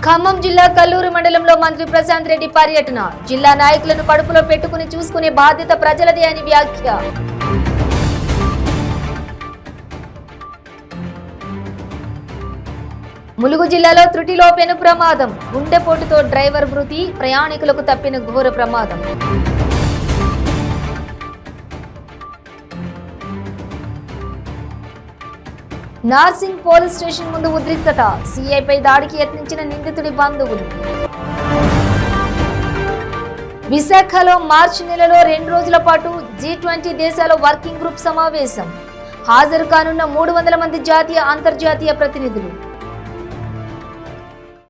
ఖమ్మం జిల్లా కల్లూరు మండలంలో మంత్రి ప్రశాంత్ రెడ్డి పర్యటన. జిల్లా నాయకులను కడుపులో పెట్టుకుని చూసుకునే బాధ్యత ప్రజలదే అని వ్యాఖ్య. ములుగు జిల్లాలో త్రుటిలో పెను ప్రమాదం. గుండెపోటుతో డ్రైవర్ మృతి, ప్రయాణికులకు తప్పిన ఘోర ప్రమాదం. నార్సింగ్ పోలీస్ స్టేషన్ ముందు ఉద్రిక్తత. సీఐపై దాడికి యత్నించిన నిందితుడి బంధువులు. విశాఖలో మార్చి నెలలో 2 రోజుల పాటు G20 దేశాల వర్కింగ్ గ్రూప్ సమావేశం. హాజరు కానున్న 300 మంది జాతీయ అంతర్జాతీయ ప్రతినిధులు.